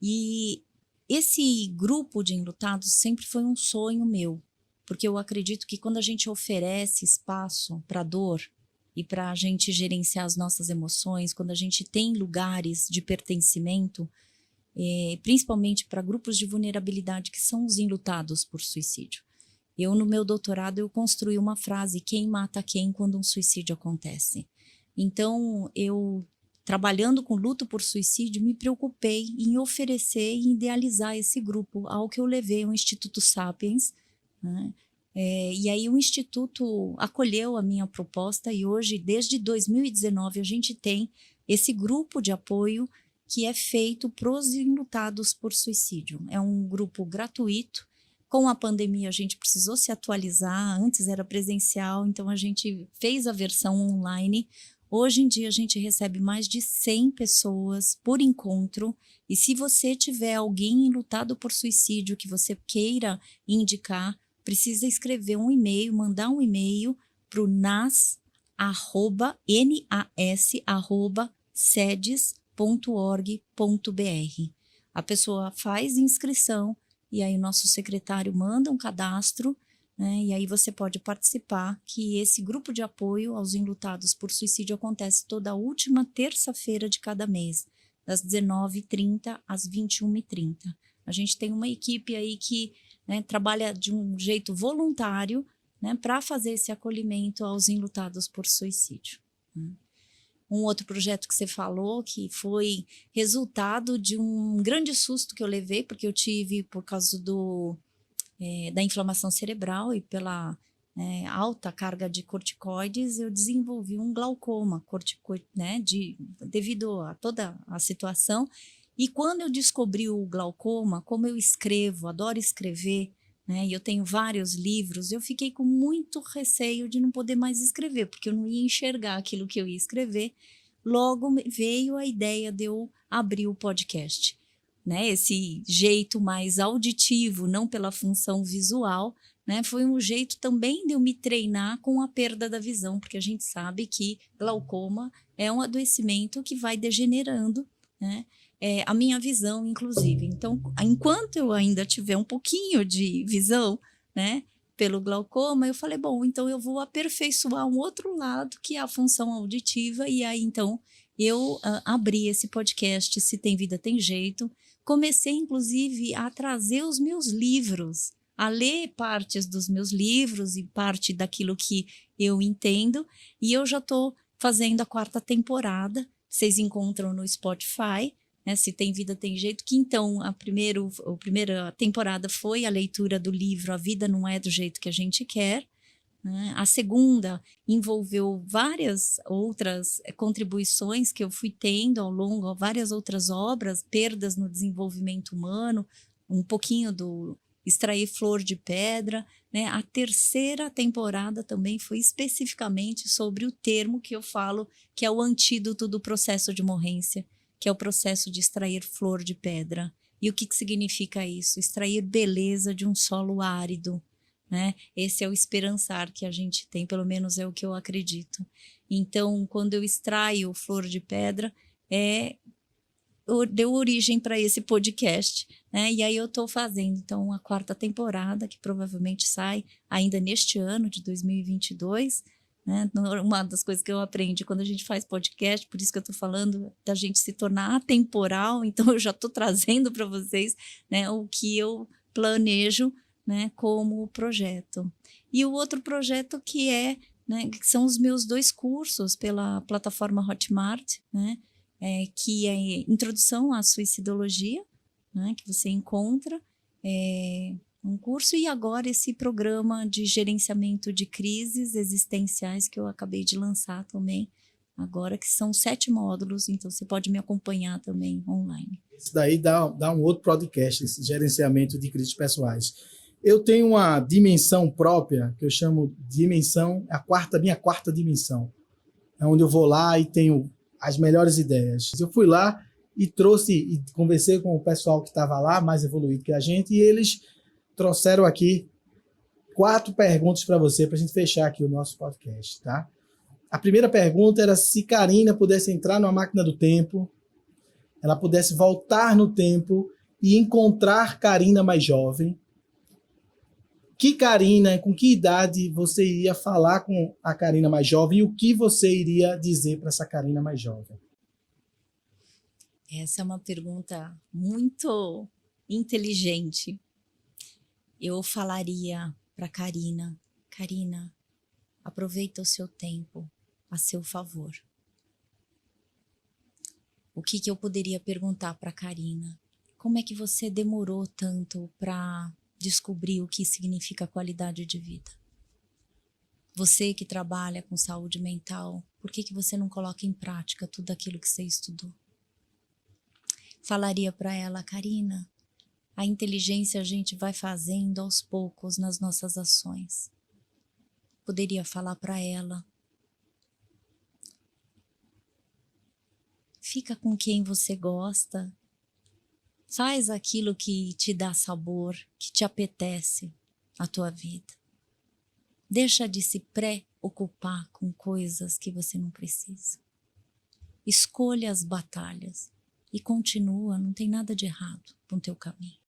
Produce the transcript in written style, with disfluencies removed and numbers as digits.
E esse grupo de enlutados sempre foi um sonho meu, porque eu acredito que quando a gente oferece espaço para a dor e para a gente gerenciar as nossas emoções, quando a gente tem lugares de pertencimento, principalmente para grupos de vulnerabilidade que são os enlutados por suicídio. Eu, no meu doutorado, eu construí uma frase: quem mata quem quando um suicídio acontece? Então, eu, trabalhando com luto por suicídio, me preocupei em oferecer e idealizar esse grupo, ao que eu levei ao Instituto Sapiens, né? E aí o Instituto acolheu a minha proposta e hoje, desde 2019, a gente tem esse grupo de apoio que é feito para os enlutados por suicídio. É um grupo gratuito. Com a pandemia, a gente precisou se atualizar. Antes era presencial, então a gente fez a versão online. Hoje em dia, a gente recebe mais de 100 pessoas por encontro. E se você tiver alguém enlutado por suicídio que você queira indicar, precisa escrever um e-mail, mandar um e-mail para o nas@sedes.org.br. A pessoa faz inscrição e aí o nosso secretário manda um cadastro, né, e aí você pode participar, que esse grupo de apoio aos enlutados por suicídio acontece toda a última terça-feira de cada mês, das 19h30 às 21h30. A gente tem uma equipe aí que, né, trabalha de um jeito voluntário, né, para fazer esse acolhimento aos enlutados por suicídio. Um outro projeto que você falou, que foi resultado de um grande susto que eu levei, porque eu tive por causa da inflamação cerebral e pela alta carga de corticoides, eu desenvolvi um glaucoma né, devido a toda a situação. E quando eu descobri o glaucoma, como eu escrevo, adoro escrever, né, e eu tenho vários livros, eu fiquei com muito receio de não poder mais escrever, porque eu não ia enxergar aquilo que eu ia escrever. Logo veio a ideia de eu abrir o podcast, né, esse jeito mais auditivo, não pela função visual, né, foi um jeito também de eu me treinar com a perda da visão, porque a gente sabe que glaucoma é um adoecimento que vai degenerando, né, a minha visão, inclusive. Então, enquanto eu ainda tiver um pouquinho de visão, né, pelo glaucoma, eu falei, bom, então eu vou aperfeiçoar um outro lado, que é a função auditiva, e aí, então, eu abri esse podcast, Se Tem Vida, Tem Jeito. Comecei, inclusive, a trazer os meus livros, a ler partes dos meus livros e parte daquilo que eu entendo, e eu já estou fazendo a 4ª temporada. Vocês encontram no Spotify, né, Se Tem Vida, Tem Jeito, que então a primeira temporada foi a leitura do livro A Vida Não É do Jeito que a Gente Quer, né? A segunda envolveu várias outras contribuições que eu fui tendo ao longo, várias outras obras, Perdas no Desenvolvimento Humano, um pouquinho do Extrair Flor de Pedra, né? A terceira temporada também foi especificamente sobre o termo que eu falo, que é o antídoto do processo de morrência, que é o processo de extrair flor de pedra. E o que significa isso? Extrair beleza de um solo árido, né? Esse é o esperançar que a gente tem, pelo menos é o que eu acredito. Então, quando eu extraio flor de pedra, deu origem para esse podcast, né? E aí eu estou fazendo, então, a 4ª temporada, que provavelmente sai ainda neste ano de 2022, né? Uma das coisas que eu aprendi quando a gente faz podcast, por isso que eu estou falando da gente se tornar atemporal, então eu já estou trazendo para vocês, né, o que eu planejo, né, como projeto. E o outro projeto que que são os meus 2 cursos pela plataforma Hotmart, né, que é Introdução à Suicidologia, né, que você encontra, um curso, e agora esse programa de gerenciamento de crises existenciais que eu acabei de lançar também, agora, que são 7 módulos, então você pode me acompanhar também online. Isso daí dá um outro podcast, esse gerenciamento de crises pessoais. Eu tenho uma dimensão própria, que eu chamo de dimensão, minha quarta dimensão. É onde eu vou lá e tenho as melhores ideias. Eu fui lá e conversei com o pessoal que estava lá, mais evoluído que a gente, e eles trouxeram aqui 4 perguntas para você, para a gente fechar aqui o nosso podcast, tá? A primeira pergunta era se Karina pudesse entrar numa máquina do tempo, ela pudesse voltar no tempo e encontrar Karina mais jovem, que Karina, com que idade você iria falar com a Karina mais jovem e o que você iria dizer para essa Karina mais jovem? Essa é uma pergunta muito inteligente. Eu falaria para Karina, Karina, aproveita o seu tempo a seu favor. O que eu poderia perguntar para Karina? Como é que você demorou tanto para descobrir o que significa qualidade de vida? Você que trabalha com saúde mental, por que você não coloca em prática tudo aquilo que você estudou? Falaria para ela, Karina, a inteligência a gente vai fazendo aos poucos nas nossas ações. Poderia falar para ela, fica com quem você gosta, faz aquilo que te dá sabor, que te apetece a tua vida. Deixa de se preocupar com coisas que você não precisa. Escolha as batalhas e continua, não tem nada de errado no teu caminho.